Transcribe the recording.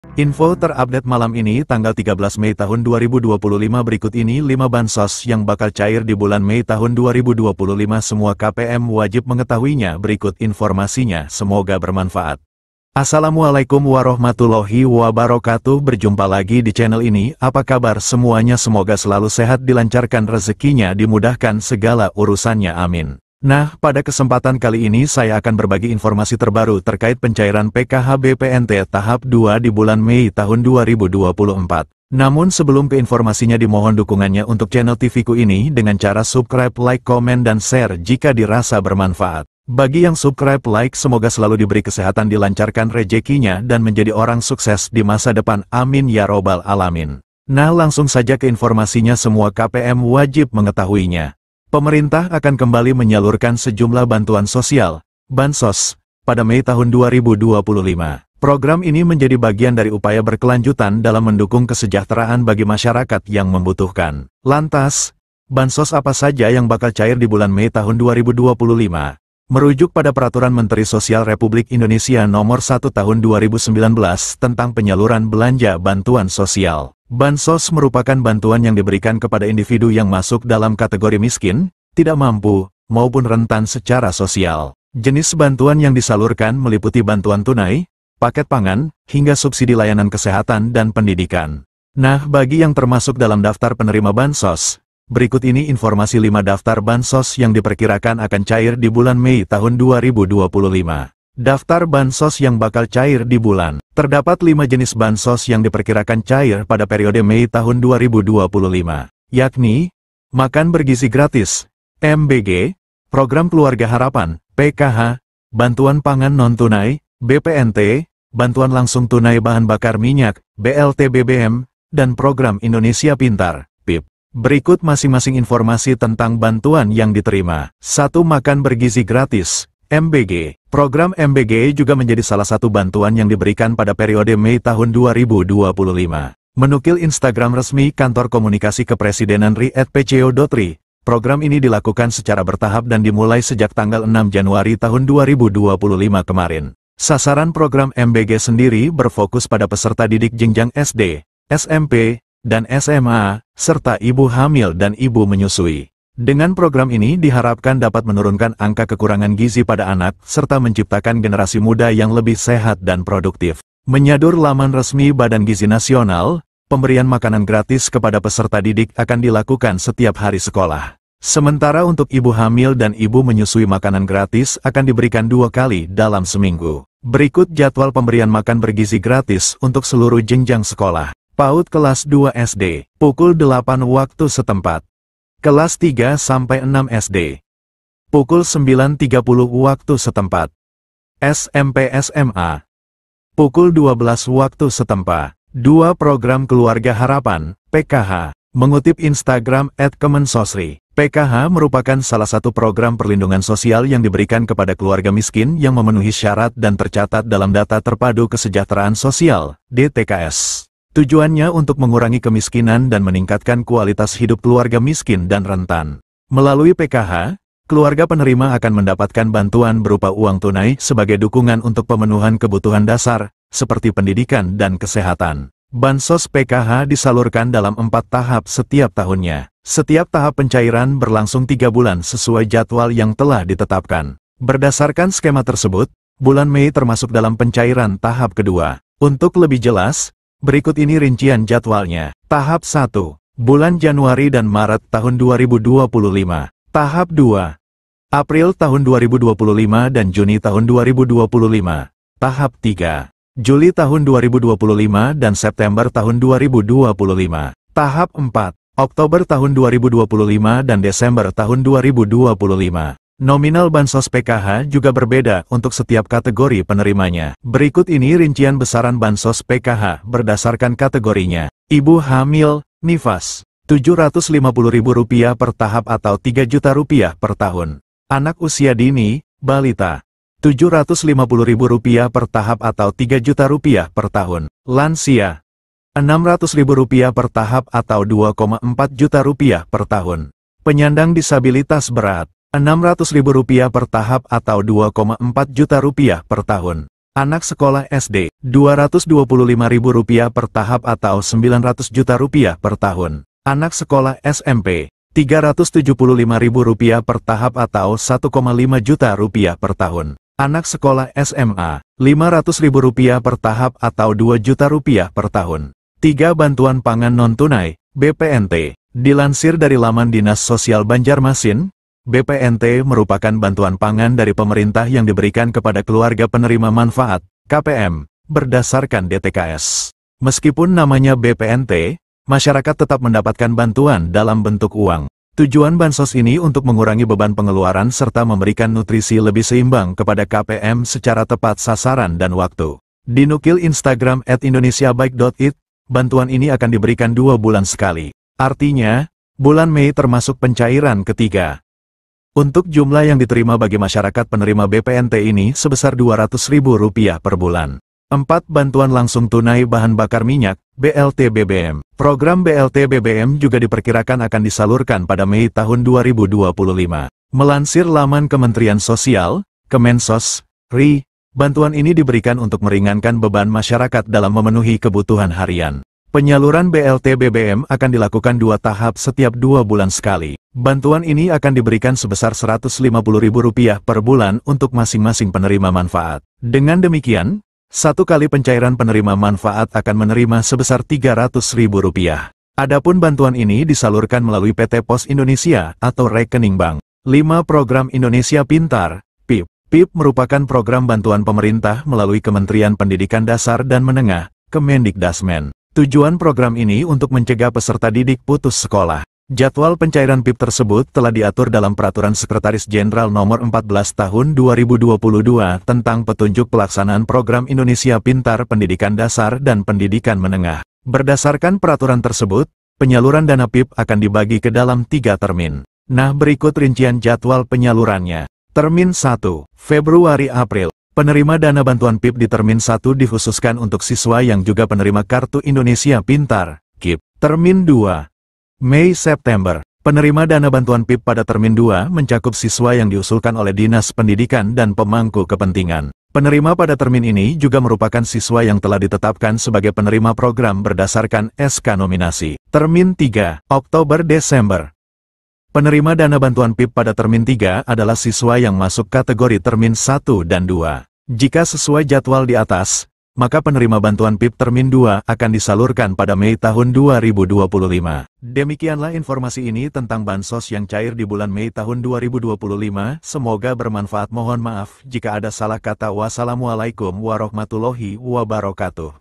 Info terupdate malam ini tanggal 13 Mei tahun 2025 berikut ini 5 bansos yang bakal cair di bulan Mei tahun 2025 semua KPM wajib mengetahuinya berikut informasinya semoga bermanfaat. Assalamualaikum warahmatullahi wabarakatuh berjumpa lagi di channel ini apa kabar semuanya semoga selalu sehat dilancarkan rezekinya dimudahkan segala urusannya amin. Nah, pada kesempatan kali ini saya akan berbagi informasi terbaru terkait pencairan PKH BPNT tahap 2 di bulan Mei tahun 2024. Namun sebelum ke informasinya dimohon dukungannya untuk channel TVku ini dengan cara subscribe, like, komen, dan share jika dirasa bermanfaat. Bagi yang subscribe, like, semoga selalu diberi kesehatan dilancarkan rezekinya dan menjadi orang sukses di masa depan amin ya robbal alamin. Nah langsung saja ke informasinya semua KPM wajib mengetahuinya. Pemerintah akan kembali menyalurkan sejumlah bantuan sosial, Bansos, pada Mei tahun 2025. Program ini menjadi bagian dari upaya berkelanjutan dalam mendukung kesejahteraan bagi masyarakat yang membutuhkan. Lantas, Bansos apa saja yang bakal cair di bulan Mei tahun 2025? Merujuk pada Peraturan Menteri Sosial Republik Indonesia Nomor 1 Tahun 2019 tentang penyaluran belanja bantuan sosial. Bansos merupakan bantuan yang diberikan kepada individu yang masuk dalam kategori miskin, tidak mampu, maupun rentan secara sosial. Jenis bantuan yang disalurkan meliputi bantuan tunai, paket pangan, hingga subsidi layanan kesehatan dan pendidikan. Nah, bagi yang termasuk dalam daftar penerima Bansos, berikut ini informasi 5 daftar Bansos yang diperkirakan akan cair di bulan Mei tahun 2025. Daftar Bansos yang bakal cair di bulan. Terdapat 5 jenis Bansos yang diperkirakan cair pada periode Mei tahun 2025, yakni Makan Bergizi Gratis, MBG, Program Keluarga Harapan, PKH, Bantuan Pangan Non-Tunai, BPNT, Bantuan Langsung Tunai Bahan Bakar Minyak, BLT BBM, dan Program Indonesia Pintar, PIP. Berikut masing-masing informasi tentang bantuan yang diterima. 1. Makan Bergizi Gratis, MBG. Program MBG juga menjadi salah satu bantuan yang diberikan pada periode Mei tahun 2025. Menukil Instagram resmi Kantor Komunikasi Kepresidenan RI @pco.ri, program ini dilakukan secara bertahap dan dimulai sejak tanggal 6 Januari tahun 2025 kemarin. Sasaran program MBG sendiri berfokus pada peserta didik jenjang SD, SMP, dan SMA, serta ibu hamil dan ibu menyusui. Dengan program ini diharapkan dapat menurunkan angka kekurangan gizi pada anak, serta menciptakan generasi muda yang lebih sehat dan produktif. Menyadur laman resmi Badan Gizi Nasional, pemberian makanan gratis kepada peserta didik akan dilakukan setiap hari sekolah. Sementara untuk ibu hamil dan ibu menyusui makanan gratis akan diberikan 2 kali dalam seminggu. Berikut jadwal pemberian makan bergizi gratis untuk seluruh jenjang sekolah. PAUD kelas 2 SD, pukul 8 waktu setempat. Kelas 3 sampai 6 SD, pukul 9.30 waktu setempat. SMP SMA, pukul 12 waktu setempat. 2. Program Keluarga Harapan, PKH. Mengutip Instagram @kemensosri, PKH merupakan salah satu program perlindungan sosial yang diberikan kepada keluarga miskin yang memenuhi syarat dan tercatat dalam Data Terpadu Kesejahteraan Sosial, DTKS. Tujuannya untuk mengurangi kemiskinan dan meningkatkan kualitas hidup keluarga miskin dan rentan. Melalui PKH, keluarga penerima akan mendapatkan bantuan berupa uang tunai sebagai dukungan untuk pemenuhan kebutuhan dasar, seperti pendidikan dan kesehatan. Bansos PKH disalurkan dalam 4 tahap setiap tahunnya. Setiap tahap pencairan berlangsung 3 bulan sesuai jadwal yang telah ditetapkan. Berdasarkan skema tersebut, bulan Mei termasuk dalam pencairan tahap kedua. Untuk lebih jelas, berikut ini rincian jadwalnya. Tahap 1, bulan Januari dan Maret tahun 2025. Tahap 2, April tahun 2025 dan Juni tahun 2025. Tahap 3, Juli tahun 2025 dan September tahun 2025. Tahap 4, Oktober tahun 2025 dan Desember tahun 2025. Nominal Bansos PKH juga berbeda untuk setiap kategori penerimanya. Berikut ini rincian besaran Bansos PKH berdasarkan kategorinya. Ibu hamil, nifas, Rp750.000 per tahap atau Rp3.000.000 per tahun. Anak usia dini, balita, Rp750.000 per tahap atau Rp3.000.000 per tahun. Lansia, Rp600.000 per tahap atau Rp2,4 juta per tahun. Penyandang disabilitas berat, Rp600.000 per tahap atau Rp2,4 juta per tahun. Anak sekolah SD, Rp225.000 per tahap atau Rp900 juta per tahun. Anak sekolah SMP, Rp375.000 per tahap atau Rp1,5 juta per tahun. Anak sekolah SMA, Rp500.000 per tahap atau Rp2 juta per tahun. 3. Bantuan pangan non-tunai, BPNT. Dilansir dari laman Dinas Sosial Banjarmasin, BPNT merupakan bantuan pangan dari pemerintah yang diberikan kepada keluarga penerima manfaat, KPM, berdasarkan DTKS. Meskipun namanya BPNT, masyarakat tetap mendapatkan bantuan dalam bentuk uang. Tujuan bansos ini untuk mengurangi beban pengeluaran serta memberikan nutrisi lebih seimbang kepada KPM secara tepat sasaran dan waktu. Dinukil Instagram @indonesiabaik.it, bantuan ini akan diberikan 2 bulan sekali. Artinya, bulan Mei termasuk pencairan ketiga. Untuk jumlah yang diterima bagi masyarakat penerima BPNT ini sebesar Rp200.000 per bulan. 4. Bantuan langsung tunai bahan bakar minyak, BLT BBM. Program BLT BBM juga diperkirakan akan disalurkan pada Mei tahun 2025. Melansir laman Kementerian Sosial, Kemensos, RI, bantuan ini diberikan untuk meringankan beban masyarakat dalam memenuhi kebutuhan harian. Penyaluran BLT BBM akan dilakukan 2 tahap setiap 2 bulan sekali. Bantuan ini akan diberikan sebesar Rp150.000 per bulan untuk masing-masing penerima manfaat. Dengan demikian, 1 kali pencairan penerima manfaat akan menerima sebesar Rp300.000. Adapun bantuan ini disalurkan melalui PT Pos Indonesia atau rekening bank. 5. Program Indonesia Pintar, PIP. PIP merupakan program bantuan pemerintah melalui Kementerian Pendidikan Dasar dan Menengah, Kemendikdasmen. Tujuan program ini untuk mencegah peserta didik putus sekolah. Jadwal pencairan PIP tersebut telah diatur dalam Peraturan Sekretaris Jenderal Nomor 14 Tahun 2022 tentang petunjuk pelaksanaan program Indonesia Pintar Pendidikan Dasar dan Pendidikan Menengah. Berdasarkan peraturan tersebut, penyaluran dana PIP akan dibagi ke dalam 3 termin. Nah, berikut rincian jadwal penyalurannya. Termin 1, Februari-April. Penerima dana bantuan PIP di Termin 1 dikhususkan untuk siswa yang juga penerima Kartu Indonesia Pintar, KIP. Termin 2, Mei-September. Penerima dana bantuan PIP pada Termin 2 mencakup siswa yang diusulkan oleh Dinas Pendidikan dan pemangku kepentingan. Penerima pada termin ini juga merupakan siswa yang telah ditetapkan sebagai penerima program berdasarkan SK nominasi. Termin 3, Oktober-Desember. Penerima dana bantuan PIP pada Termin 3 adalah siswa yang masuk kategori Termin 1 dan 2. Jika sesuai jadwal di atas, maka penerima bantuan PIP Termin 2 akan disalurkan pada Mei tahun 2025. Demikianlah informasi ini tentang bansos yang cair di bulan Mei tahun 2025. Semoga bermanfaat. Mohon maaf jika ada salah kata. Wassalamualaikum warahmatullahi wabarakatuh.